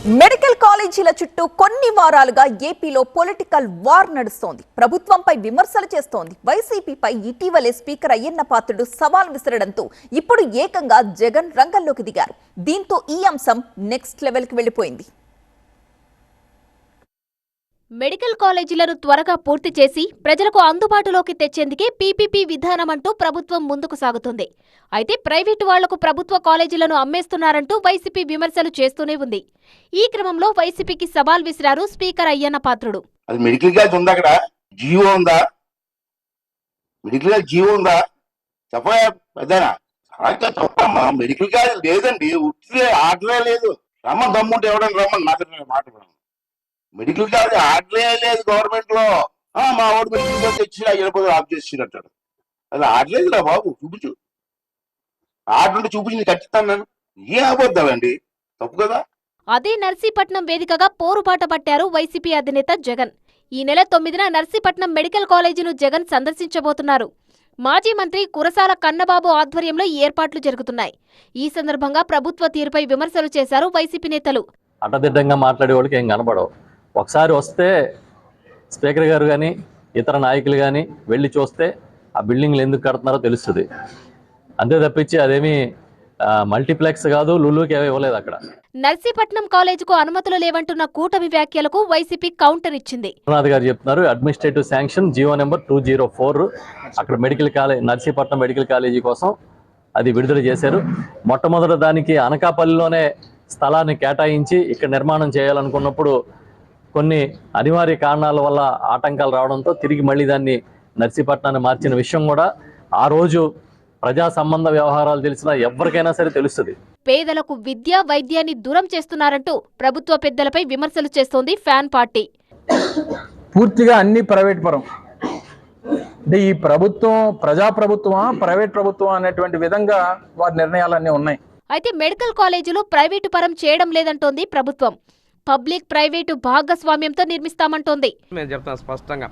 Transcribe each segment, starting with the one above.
Medical కాలేజీల చుట్టూ కొన్ని వారాలుగా ఏపీలో పొలిటికల్ వార్ నడుస్తోంది. ప్రభుత్వంపై విమర్శలు చేస్తోంది. వైసీపీపై ఇటీవలే స్పీకర్ అయ్యన్న పాత్రుడు సవాల్ విసరడంతో ఇప్పుడు ఏకంగా జగన్ రంగంలోకి దిగారు. దీంతో ఈ అంశం నెక్స్ట్ లెవెల్కి వెళ్లిపోయింది. మెడికల్ కాలేజీలను త్వరగా పూర్తి చేసి ప్రజలకు అందుబాటులోకి తెచ్చేందుకే పీపీపీ విధానమంటూ ప్రభుత్వం ముందుకు సాగుతుంది. అయితే ప్రైవేటు వాళ్లకు ప్రభుత్వ కాలేజీలను అమ్మేస్తున్నారంటూ వైసీపీ విమర్శలు చేస్తూనే ఉంది. ఈ క్రమంలో వైసీపీకి సవాల్ విసిరారు speaker Ayyanna Patrudu. Medical college ఉందా, అక్కడ జీవో ఉందా? మెడికల్ కాలేజ్ జీవో ఉందా చెప్పదనా? మెడికల్ కాలేజ్ లేదండి, ఆర్డరే లేదు. రమ్మని దమ్ముంటే ఎవడని రమ్మని మాట్లాడుతున్నాను. మెడికల్ కాలేజ్ ఆర్డరే లేదు గవర్నమెంట్ లో. మా వాడు మెడికల్ కాలేజ్ తెచ్చి వెళ్ళిపోతే ఆఫ్ చేసి అంటాడు. అది ఆర్డర్ లేదురా బాబు, చూపించు. ఆర్డర్ ఉంటే చూపించి ఖచ్చితంగా నేను ఏం అబద్దామండి, తప్పు కదా. అదే నర్సీపట్నం వేదికగా పోరుబాట పట్టారు వైసీపీ అధినేత జగన్. ఈ నెల 9న నర్సీపట్నం మెడికల్ కాలేజీను జగన్ సందర్శించబోతున్నారు. మాజీ మంత్రి కురసాల కన్నబాబు ఆధ్వర్యంలో ఈ ఏర్పాట్లు జరుగుతున్నాయి. ఈ సందర్భంగా ప్రభుత్వ తీరుపై విమర్శలు చేశారు వైసీపీ నేతలు. అడ్డదిడ్డంగా మాట్లాడే వాళ్ళకి ఏం కనబడవు. ఒకసారి వస్తే స్పీకర్ గారు కానీ ఇతర నాయకులు కానీ వెళ్ళి చూస్తే ఆ బిల్డింగ్లు ఎందుకు కడుతున్నారో తెలుస్తుంది. అంతే తప్పించి అదేమీ మల్టీప్లెక్స్ కాదు, లులుకి ఏమీ ఇవ్వలేదు. అక్కడ నర్సీపట్నం కాలేజీకు అనుమతులు లేవంటున్న కూటమి వ్యాఖ్యలకు వైసీపీ కౌంటర్ ఇచ్చింది. విశ్వనాథ్ గారు చెప్తున్నారు, అడ్మినిస్ట్రేటివ్ శాంక్షన్ జీవో నెంబర్ 204 అక్కడ medical college Narsipatnam medical college కోసం అది విడుదల చేశారు. మొట్టమొదటి దానికి అనకాపల్లిలోనే స్థలాన్ని కేటాయించి ఇక్కడ నిర్మాణం చేయాలనుకున్నప్పుడు కొన్ని అనివార్య కారణాల వల్ల ఆటంకాలు రావడంతో తిరిగి మళ్ళీ దాన్ని నర్సీపట్నాన్ని మార్చిన విషయం కూడా ఆ రోజు ప్రజా సంబంధ వ్యవహారాలు తెలిసిన ఎవరికైనా సరే తెలుస్తుంది. పేదలకు విద్య వైద్యాన్ని దూరం చేస్తున్నారంటూ ప్రభుత్వ పెద్దలపై విమర్శలు చేస్తోంది ఫ్యాన్ పార్టీ. పూర్తిగా అన్ని ప్రైవేట్ పరం, అంటే ఈ ప్రభుత్వం ప్రజాప్రభుత్వమా ప్రైవేట్ ప్రభుత్వం అనేటువంటి విధంగా వారి నిర్ణయాలన్నీ ఉన్నాయి. అయితే మెడికల్ కాలేజీలు ప్రైవేటు పరం చేయడం లేదంటోంది ప్రభుత్వం. పబ్లిక్ ప్రైవేటు భాగస్వామ్యంతో నిర్మిస్తామంటోంది. మేము చెప్తాం స్పష్టంగా,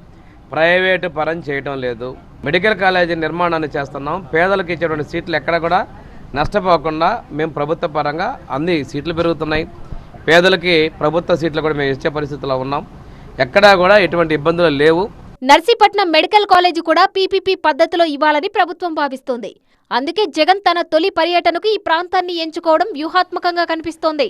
ప్రైవేటు పరం చేయడం లేదు. మెడికల్ కాలేజీ నిర్మాణాన్ని చేస్తున్నాం. పేదలకు ఇచ్చేటువంటి సీట్లు ఎక్కడ కూడా నష్టపోకుండా మేము ప్రభుత్వ పరంగా అన్ని సీట్లు పెరుగుతున్నాయి. పేదలకి ప్రభుత్వ సీట్లు కూడా మేము ఇచ్చే పరిస్థితిలో ఉన్నాం. ఎక్కడా కూడా ఎటువంటి ఇబ్బందులు లేవు. నర్సీపట్నం మెడికల్ కాలేజీ కూడా పీపీపీ పద్ధతిలో ఇవ్వాలని ప్రభుత్వం భావిస్తోంది. అందుకే జగన్ తన తొలి పర్యటనకు ఈ ప్రాంతాన్ని ఎంచుకోవడం వ్యూహాత్మకంగా కనిపిస్తోంది.